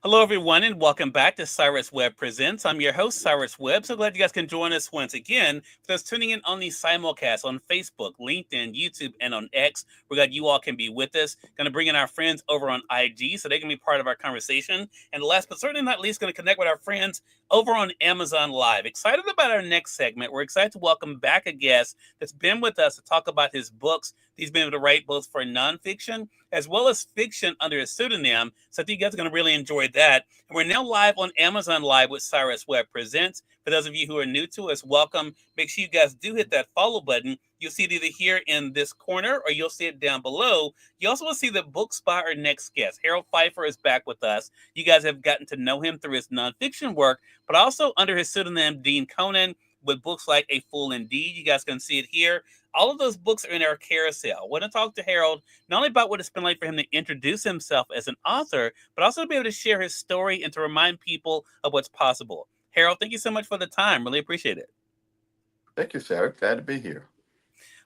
Hello, everyone, and welcome back to Cyrus Webb Presents. I'm your host, Cyrus Webb. So glad you guys can join us once again. For those tuning in on the simulcast on Facebook, LinkedIn, YouTube, and on X, we're glad you all can be with us. Going to bring in our friends over on IG so they can be part of our conversation. And last but certainly not least, going to connect with our friends over on Amazon Live. Excited about our next segment. We're excited to welcome back a guest that's been with us to talk about his books. He's been able to write both for nonfiction as well as fiction under a pseudonym. So I think you guys are going to really enjoy that. And we're now live on Amazon Live with Cyrus Webb Presents. For those of you who are new to us, welcome. Make sure you guys do hit that follow button. You'll see it either here in this corner or you'll see it down below. You also will see the book spot or next guest. Harold Phifer is back with us. You guys have gotten to know him through his nonfiction work, but also under his pseudonym, Dean Conan, with books like A Fool Indeed. You guys can see it here. All of those books are in our carousel. I want to talk to Harold not only about what it's been like for him to introduce himself as an author, but also to be able to share his story and to remind people of what's possible. Harold, thank you so much for the time. Really appreciate it. Thank you, Sarah. Glad to be here.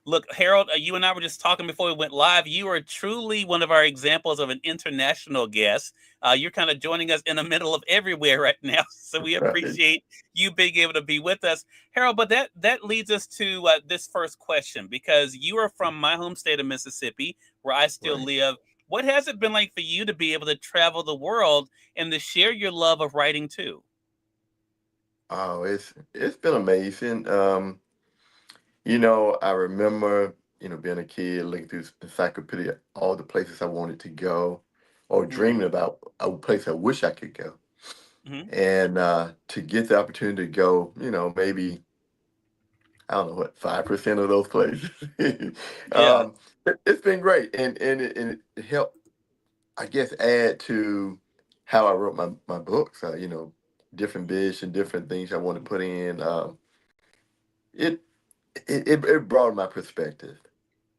Look, Harold, you and I were just talking before we went live. You are truly one of our examples of an international guest. You're kind of joining us in the middle of everywhere right now, so we Right. appreciate you being able to be with us, Harold. But that leads us to this first question because you are from my home state of Mississippi, where I still Right. live. What has it been like for you to be able to travel the world and to share your love of writing too? Oh, it's been amazing. I remember, being a kid, looking through the encyclopedia, all the places I wanted to go, or Mm-hmm. dreaming about a place I wish I could go. Mm-hmm. And to get the opportunity to go, maybe I don't know what 5% of those places. Yeah. It's been great, and it helped, I guess, add to how I wrote my books. Different vision, different things I want to put in. It it broadened my perspective.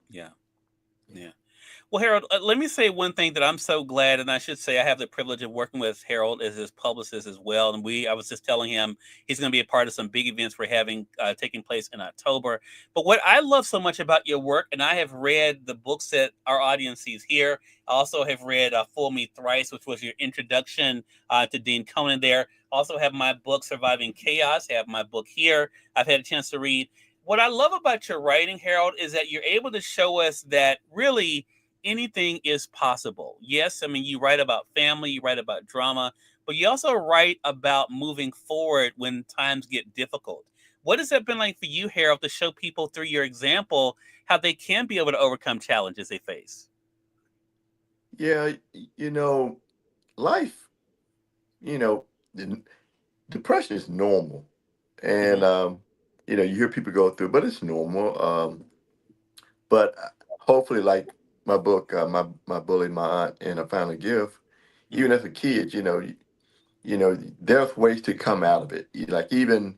Yeah. Yeah. Well, Harold, let me say one thing that I'm so glad, and I should say I have the privilege of working with Harold as his publicist as well. And I was just telling him he's going to be a part of some big events we're having taking place in October. But what I love so much about your work, and I have read the books that our audience sees here. I also have read Fool Me Thrice, which was your introduction to Dean Conan there. Also have my book, Surviving Chaos, have my book here. I've had a chance to read. What I love about your writing, Harold, is that you're able to show us that really anything is possible. Yes, I mean, you write about family, you write about drama, but you also write about moving forward when times get difficult. What has that been like for you, Harold, to show people through your example how they can be able to overcome challenges they face? Yeah, life. You know, the depression is normal, and Hmm. you hear people go through, but it's normal. But hopefully, like my book, my bully, my aunt, and a final gift. Even Hmm. as a kid, there's ways to come out of it. Like even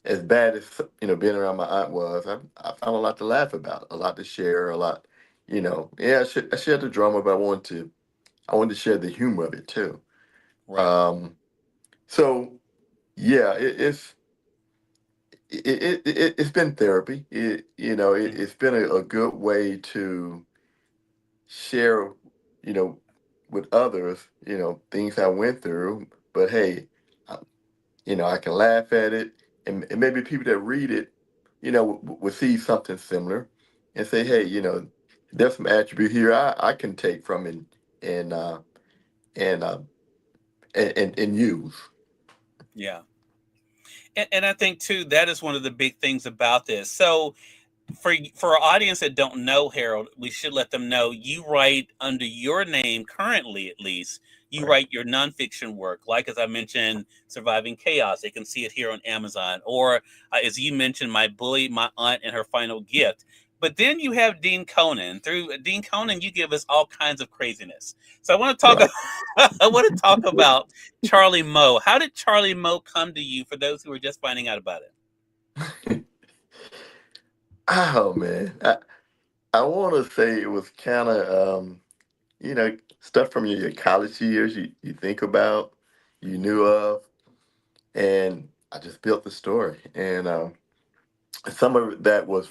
as bad as being around my aunt was, I found a lot to laugh about, a lot to share, a lot. Yeah, I shared the drama, but I wanted to share the humor of it too. Right. Um, so yeah, it's been therapy. Hmm. It's been a good way to share, you know, with others, things I went through. But hey, I, I can laugh at it, and maybe people that read it, will see something similar, and say, hey, Hmm. there's some attribute here I can take from it and uh, and uh, and use. Yeah. And I think too that is one of the big things about this. So for our audience that don't know Harold, we should let them know you write under your name currently, at least. You Right. write your nonfiction work, like as I mentioned, Surviving Chaos. They can see it here on Amazon, or as you mentioned, My Bully, My Aunt, and Her Final Gift. But then you have Dean Conan. Through Dean Conan, you give us all kinds of craziness. So I want to talk. Right. I want to talk about Charlie Moe. How did Charlie Moe come to you? For those who are just finding out about it. Oh man, I want to say it was kind of stuff from your college years you think about, you knew of, and I just built the story. And some of that was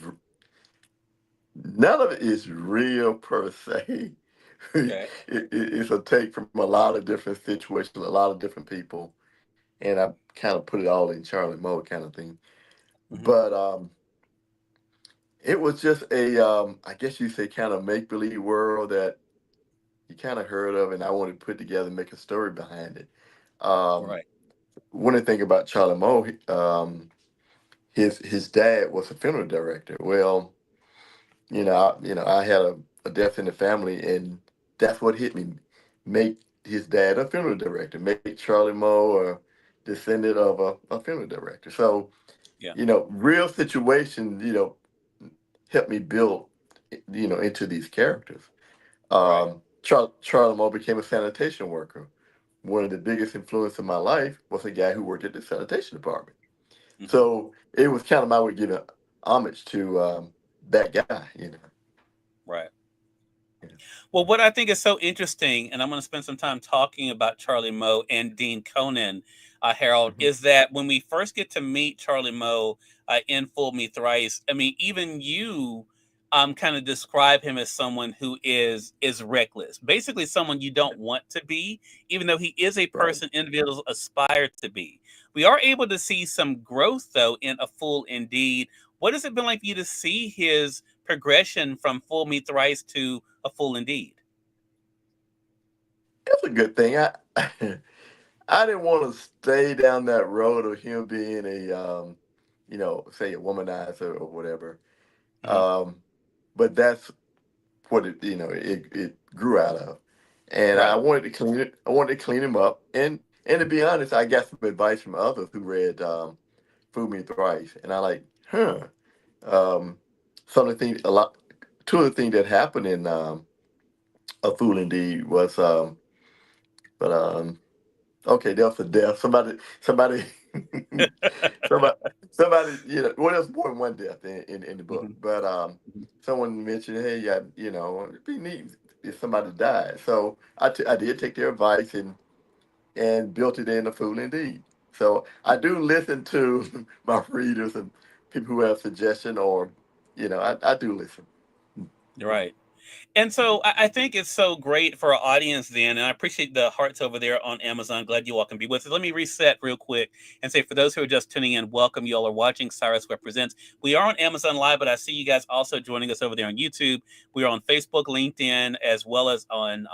none of it is real per se, Okay. It's a take from a lot of different situations, a lot of different people, and I kind of put it all in Charlie mode kind of thing. Hmm. But it was just a, I guess you say, kind of make believe world that you kind of heard of, and I wanted to put together, and make a story behind it. Um, Right. One of the thing about Charlie Moe, his dad was a funeral director. Well, I had a death in the family, and that's what hit me. Make his dad a funeral director. Make Charlie Moe a descendant of a funeral director. So, Yeah. real situation, helped me build, into these characters. Right. Charlie Moe became a sanitation worker. One of the biggest influence in my life was a guy who worked at the sanitation department. Hmm. So it was kind of my way to give homage to that guy. Right. Yeah. Well, what I think is so interesting, and I'm going to spend some time talking about Charlie Moe and Dean Conan, Harold, Mhm. is that when we first get to meet Charlie Moe in Fool Me Thrice, I mean, even you kind of describe him as someone who is reckless, basically someone you don't want to be, even though he is a Right. person individuals aspire to be. We are able to see some growth though in A Fool Indeed. What has it been like for you to see his progression from Fool Me Thrice to A Fool Indeed? That's a good thing. I didn't want to stay down that road of him being a say a womanizer or whatever. Hmm. Um, but that's what it grew out of. And I Right. wanted to clean it. I wanted to clean him up. And to be honest, I got some advice from others who read Food Me Thrice, and I like, Um, some of the things, a lot, two of the things that happened in A Fool Indeed was, but okay, there was a death. Somebody, somebody, well, there's more than one death in the book, Hmm. but Hmm. someone mentioned, hey, yeah, it'd be neat if somebody died. So I did take their advice and built it in A Fool Indeed. So I do listen to my readers and people who have suggestion, or I do listen. Right. And so I think it's so great for our audience then, and I appreciate the hearts over there on Amazon. Glad you all can be with us. Let me reset real quick and say for those who are just tuning in, welcome. You all are watching Cyrus Webb Presents. We are on Amazon Live, but I see you guys also joining us over there on YouTube. We are on Facebook, LinkedIn, as well as on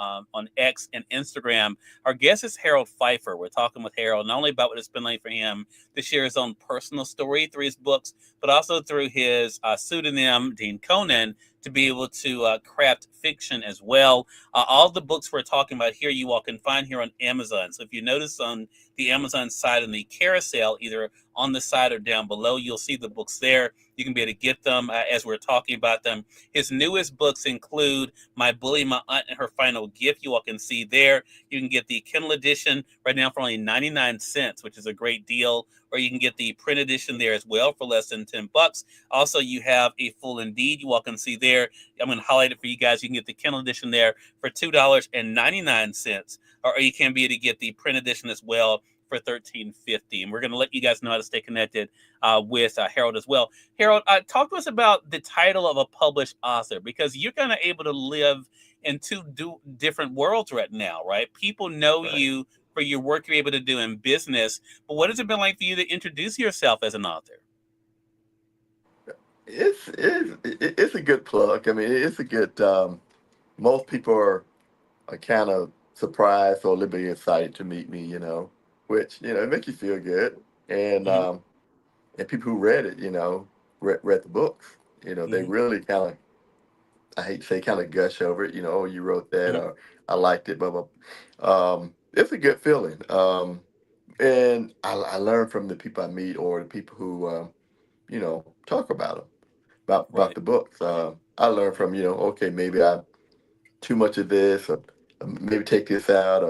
X and Instagram. Our guest is Harold Phifer. We're talking with Harold not only about what it's been like for him to share his own personal story through his books, but also through his pseudonym, Dean Conan, to be able to craft fiction as well. All the books we're talking about here, you all can find here on Amazon. So if you notice on the Amazon side in the carousel, either on the side or down below, you'll see the books there. You can be able to get them as we're talking about them. His newest books include My Bully, My Aunt, and Her Final Gift. You all can see there. You can get the Kindle edition right now for only 99 cents, which is a great deal. Or you can get the print edition there as well for less than 10 bucks. Also, you have A Full Indeed. You all can see there. I'm going to highlight it for you guys. You can get the Kindle edition there for $2.99, or you can be able to get the print edition as well for $13.50. And we're going to let you guys know how to stay connected with Harold as well. Harold, talk to us about the title of a published author, because you're kind of able to live in two different worlds right now, right? People know Right. you for your work you're able to do in business, but what has it been like for you to introduce yourself as an author? It's a good plug. I mean, it's a good. Most people are kind of surprised or a little bit excited to meet me. Which it makes you feel good. And Hmm. um, and people who read it, read the books. They Hmm. really kind of, I hate to say, kind of gush over it. Oh, you wrote that, Hmm. or I liked it, blah blah. It's a good feeling. And I learn from the people I meet, or the people who talk about them, about Right. the books. I learn from okay, maybe I too much of this, or maybe take this out,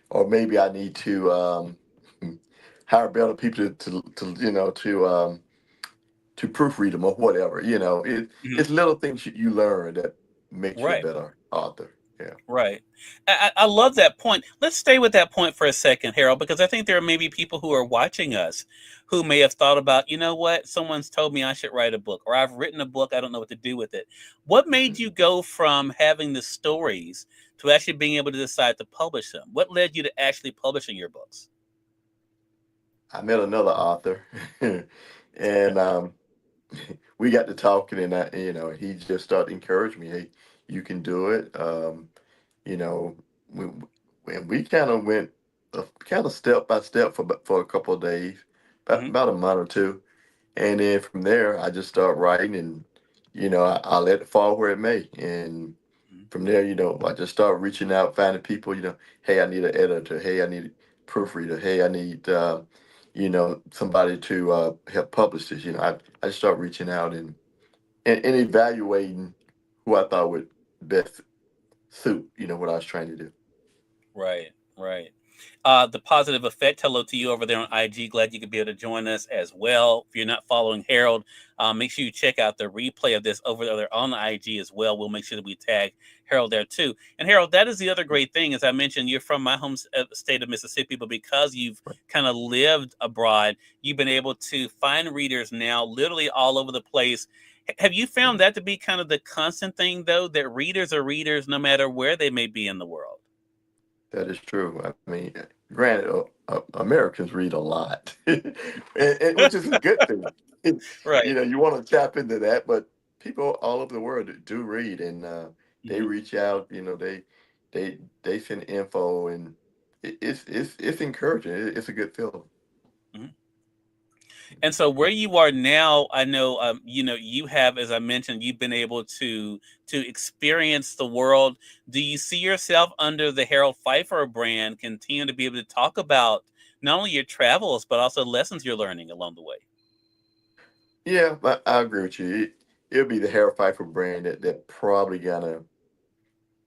or maybe I need to hire better people to proofread them or whatever. Hmm. It's little things you learn that makes you a Right. better author. Yeah. Right. I love that point. Let's stay with that point for a second, Harold, because I think there are maybe people who are watching us who may have thought about, you know what, someone's told me I should write a book, or I've written a book, I don't know what to do with it. What made Mhm. you go from having the stories to actually being able to decide to publish them? What led you to actually publishing your books? I met another author, and we got to talking, and he just started encouraging me. Hey, you can do it. You know, we, and we kind of went kind of step by step for a couple of days, Hmm. about a month or two, and then from there, I just start writing, and I let it fall where it may, and from there, I just start reaching out, finding people. Hey, I need an editor. Hey, I need a proofreader. Hey, I need somebody to help publish this. I just start reaching out and evaluating who I thought would best suit what I was trying to do. Right, right. The positive effect. Hello to you over there on IG. Glad you could be able to join us as well. If you're not following Harold, make sure you check out the replay of this over there on the IG as well. We'll make sure that we tag Harold there too. And Harold, that is the other great thing. As I mentioned, you're from my home state of Mississippi, but because you've kind of lived abroad, you've been able to find readers now literally all over the place. Have you found that to be kind of the constant thing, though, that readers are readers no matter where they may be in the world? That is true. I mean, granted, Americans read a lot, which is a good thing. Right. You want to tap into that, but people all over the world do read, and they Hmm. reach out. They send info, and it's encouraging. It's a good feeling. Hmm. And so where you are now, I know, you have, as I mentioned, you've been able to experience the world. Do you see yourself under the Harold Phifer brand, continue to be able to talk about not only your travels but also lessons you're learning along the way? Yeah, I agree with you. It'll be the Harold Pfeiffer brand that probably gonna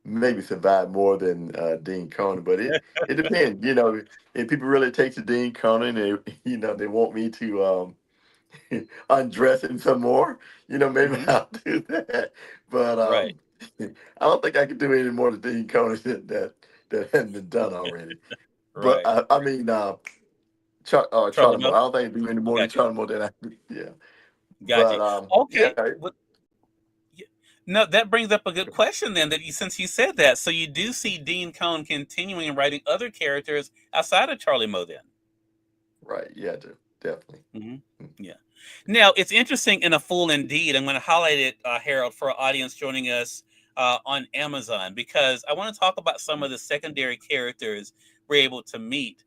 maybe survive more than Dean Conan, but it depends. If people really take to Dean Conan, they they want me to undress him some more. Maybe Hmm. I'll do that. But Right, I don't think I can do any more to Dean Conan that hasn't been done already. But right. I mean, Charlie Charlie Moore. Mo, I don't think I can do any I more to got you. Charlie Moore than I do. Yeah. Got But you. Okay. yeah. Yeah. No, that brings up a good question then. That you, since you said that, so you do see Dean Cohn continuing and writing other characters outside of Charlie Mo, then? Right. Yeah, I do. Definitely. Hmm. Yeah. Now it's interesting in A Fool Indeed. I'm going to highlight it, Harold, for our audience joining us on Amazon because I want to talk about some of the secondary characters we're able to meet.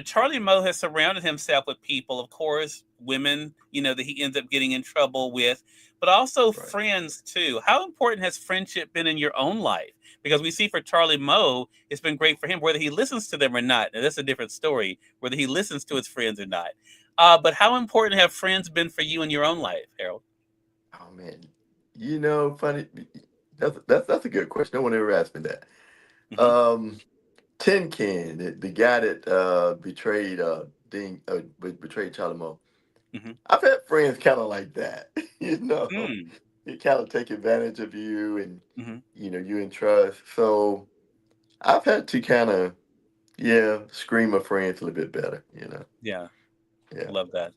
Charlie Moe has surrounded himself with people, of course, women, that he ends up getting in trouble with, but also Right. friends too. How important has friendship been in your own life? Because we see for Charlie Moe, it's been great for him, whether he listens to them or not. Now, that's a different story, whether he listens to his friends or not. But how important have friends been for you in your own life, Harold? Oh man. Funny. That's a good question. No one ever asked me that. Hmm. Um, Tin Can, the guy that betrayed betrayed Charlie Mo. Hmm. I've had friends kind of like that. Mm. They kind of take advantage of you, and Hmm. you in trust. So I've had to kind of screen my friends a little bit better. Yeah, Yeah. love that.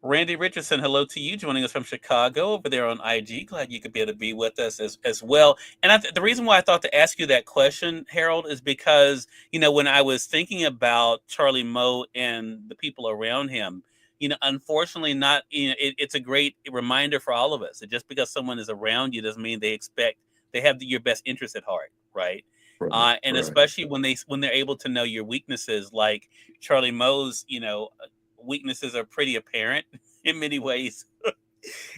Randy Richardson, hello to you, joining us from Chicago over there on IG. Glad you could be able to be with us as well. And the reason why I thought to ask you that question, Harold, is because, when I was thinking about Charlie Moe and the people around him, unfortunately, not, it's a great reminder for all of us that just because someone is around you doesn't mean they have your best interest at heart, right? Right. And Right. especially when they're able to know your weaknesses, like Charlie Moe's, weaknesses are pretty apparent in many ways.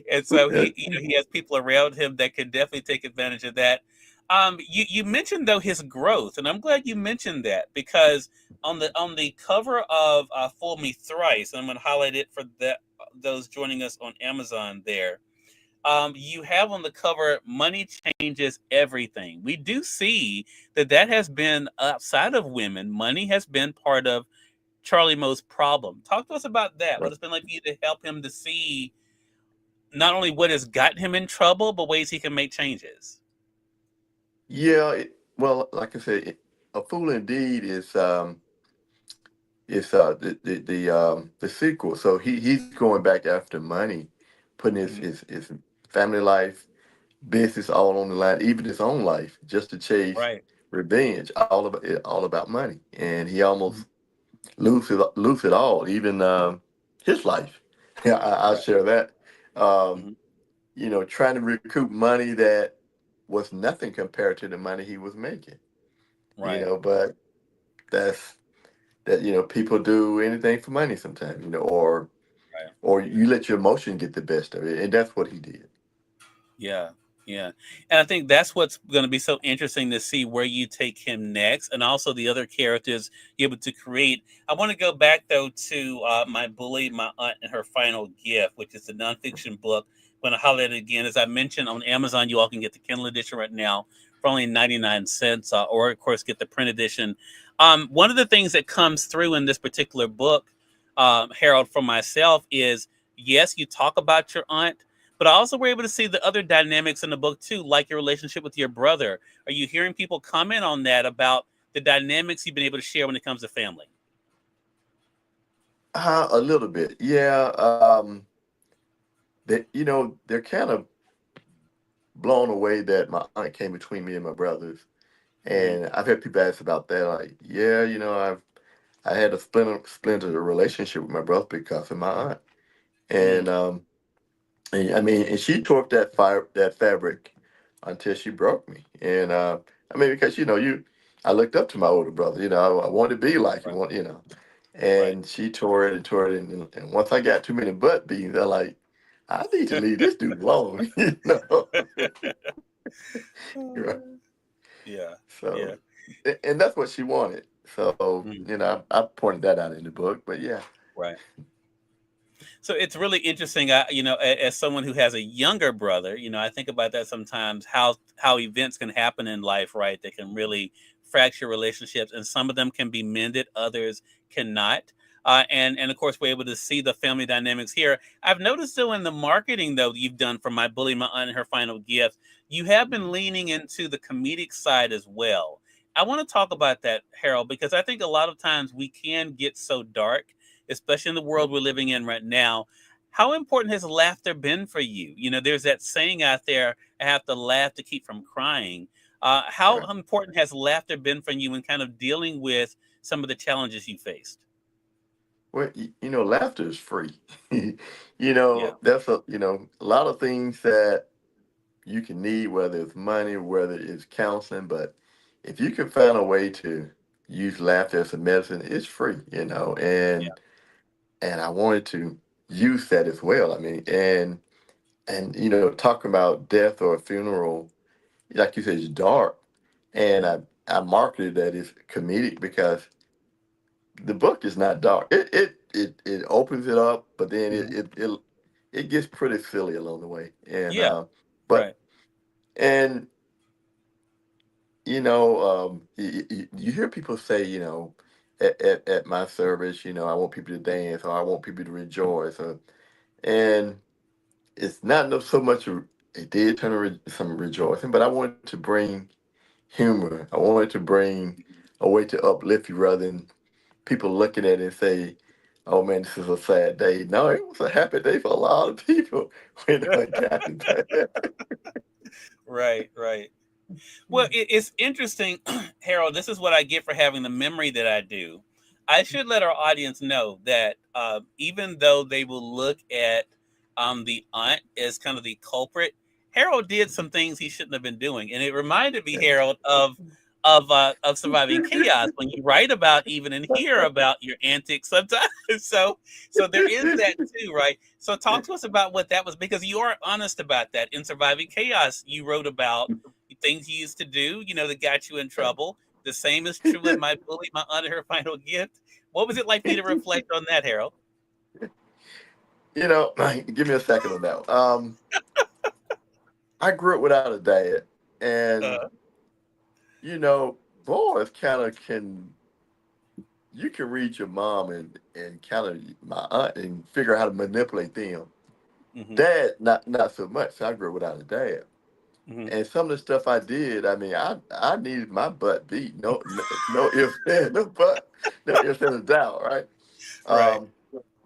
And so he has people around him that can definitely take advantage of that. You mentioned though his growth, and I'm glad you mentioned that because on the cover of Fool Me Thrice, and I'm going to highlight it for those joining us on Amazon there. You have on the cover "Money Changes Everything." We do see that has been outside of women. Money has been part of Charlie Moe's problem. Talk to us about that. What Right. it's been like for you to help him to see not only what has gotten him in trouble, but ways he can make changes. Yeah. Well, like I said, a fool indeed is the sequel. So he's going back after money, putting his Hmm. his, his family life business all on the line, even his own life, just to chase Right. revenge, all about money, and he Mhm. almost lose it all, even his life. Yeah, I'll Right. share that. Um, Mhm. trying to recoup money that was nothing compared to the money he was making. Right. But that's that. People do anything for money sometimes. Right. Or you let your emotion get the best of it, and that's what he did. Yeah, yeah. And I think that's what's going to be so interesting to see where you take him next, and also the other characters you're able to create. I want to go back though to My Bully, My Aunt, and Her Final Gift, which is a nonfiction book. I'm going to highlight it again. As I mentioned, on Amazon, you all can get the Kindle edition right now for only 99 cents, or of course, get the print edition. One of the things that comes through in this particular book, Harold, for myself, is yes, you talk about your aunt, but I also were able to see the other dynamics in the book too, like your relationship with your brother. Are you hearing people comment on that about the dynamics you've been able to share when it comes to family? A little bit, yeah. They're kind of blown away that my aunt came between me and my brothers, Mm-hmm. and I've had people ask about that. Like, yeah, I had a splinter relationship with my brother because of my aunt, Mm, and I mean, and she tore up that fabric until she broke me, and I mean, because I looked up to my older brother. I wanted to be like him, right, right. and she tore it, and once I got too many butt beatings, I like, I need to leave this dude alone, Right. Yeah, yeah. So, and that's what she wanted. So, Mm, I pointed that out in the book. But yeah, right. So it's really interesting. As someone who has a younger brother, I think about that sometimes. How events can happen in life, right? That can really fracture relationships, and some of them can be mended, others cannot. And of course, we're able to see the family dynamics here. I've noticed though in the marketing though you've done for My Bully, My Aunt, and Her Final Gift, you have been leaning into the comedic side as well. I want to talk about that, Harold, because I think a lot of times we can get so dark, especially in the world we're living in right now. How important has laughter been for you? There's that saying out there, I have to laugh to keep from crying. How right. important has laughter been for you in kind of dealing with some of the challenges you faced? Well, laughter is free. Yeah, That's a lot of things that you can need, whether it's money, whether it's counseling. But if you can find a way to use laughter as a medicine, it's free. yeah, And I wanted to use that as well. I mean, and talking about death or a funeral, like you said, it's dark, and mm, I marketed that as comedic because the book is not dark. It opens it up, but then mhm. it gets pretty silly along the way, and Yeah, but right. and you hear people say, at my service, I want people to dance or I want people to rejoice, and it's not so much. It did turn some rejoicing, but I wanted to bring humor. I wanted to bring a way to uplift you rather than people looking at it and say, "Oh man, this is a sad day." No, it was a happy day for a lot of people when I got to that. Right, right. Well, it's interesting, Harold. This is what I get for having the memory that I do. I should let our audience know that even though they will look at the aunt as kind of the culprit, Harold did some things he shouldn't have been doing, and it reminded me, Harold, of surviving chaos when you write about even and hear about your antics sometimes. So, so there is that too, right? So, talk to us about what that was because you are honest about that in surviving chaos. You wrote about things you used to do, that got you in trouble. The same is true in My Bully, My Aunt, and Her Final Gift. What was it like for you to reflect on that, Harold? Give me a second on that. I grew up without a dad, and Uh, you know, boys kind of you can read your mom and kind of my aunt and figure out how to manipulate them. hmm Dad, not so much. So I grew up without a dad, hmm and some of the stuff I did, I mean, I needed my butt beat. No ifs, no but, no ifs and a doubt, right? Right. Um,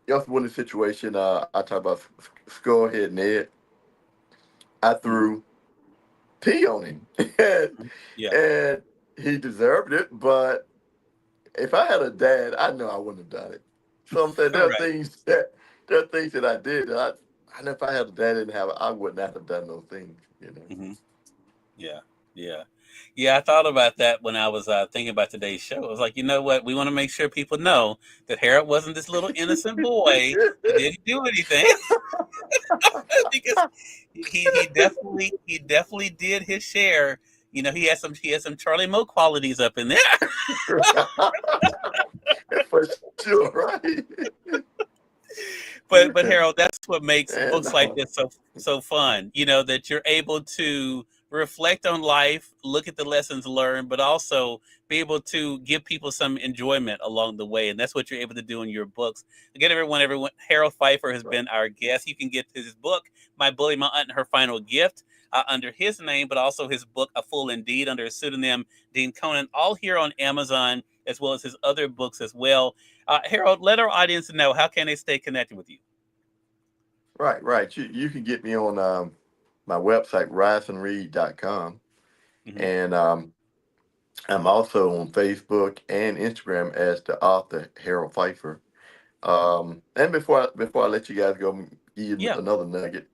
just one situation I talk about skull hit Ned. I hmm threw. pee on him, and, Yeah. and he deserved it. But if I had a dad, I know I wouldn't have done it. So I'm saying All right. there are things that I did that I know if I had a dad I didn't have, I would not have done those things. You know. Hmm. Yeah. Yeah. Yeah. I thought about that when I was thinking about today's show. I was like, you know what? We want to make sure people know that Harold wasn't this little innocent boy that didn't do anything because he definitely did his share. You know, he had some Charlie Moe qualities up in there. For sure, right? But Harold, that's what makes And books like this so fun. You know that you're able to reflect on life, look at the lessons learned, but also be able to give people some enjoyment along the way, and that's what you're able to do in your books. Again, everyone, Harold Phifer has right, been our guest. You can get his book, "My Bully, My Aunt, and Her Final Gift," under his name, but also his book, "A Fool Indeed," under his pseudonym Dean Conan, all here on Amazon, as well as his other books as well. Harold, let our audience know how can they stay connected with you. right, right. You can get me on my website riseandread.com, Hmm. and I'm also on Facebook and Instagram as the author Harold Pfeiffer. And before I let you guys go, give you Yeah. another nugget.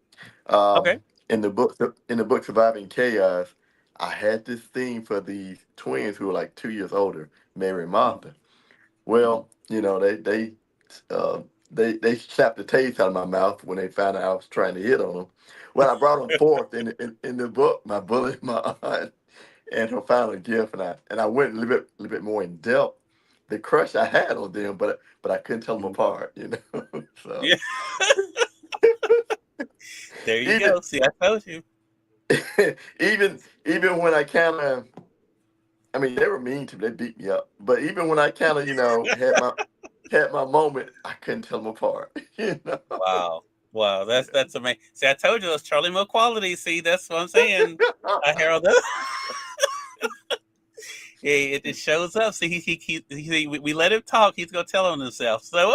Okay. Um, in the book Surviving Chaos, I had this theme for these twins who were like 2 years older, Mary and Hmm. Martha. Hmm. Well, uh, they slapped the taste out of my mouth when they found out I was trying to hit on them. Well, I brought them forth in the book, my bullet, my aunt, and her final gift, and I went a little bit more in depth the crush I had on them, but I couldn't tell them Hmm. apart, So Yeah. There you even go. See, I told you. even when I kind of, I mean, they were mean to me, they beat me up, but even when I kind of, had my moment, I couldn't tell them apart, Wow. Wow. That's Yeah. that's amazing. See, I told you those Charlie Moe qualities. See, that's what I'm saying. Harold. Yeah, it shows up. See, we let him talk. He's gonna tell on himself. So,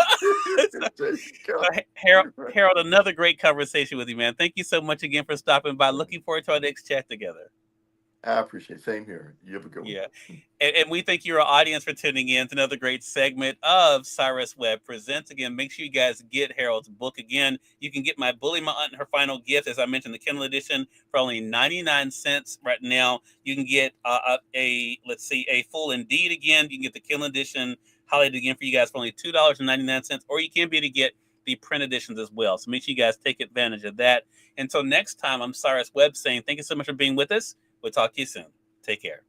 There you go. Right. Harold, another great conversation with you, man. Thank you so much again for stopping by. Looking forward to our next chat together. I appreciate it. Same here. You have a good one. Yeah. And we thank your audience for tuning in to another great segment of Cyrus Webb Presents. Again, make sure you guys get Harold's book. Again, you can get My Bully, My Aunt, and Her Final Gift, as I mentioned, the Kindle edition for only 99 cents right now. You can get let's see, a Full Indeed again. You can get the Kindle edition highlighted again for you guys for only $2.99, or you can be able to get the print editions as well. So make sure you guys take advantage of that. Until next time, I'm Cyrus Webb saying thank you so much for being with us. We'll talk to you soon. Take care.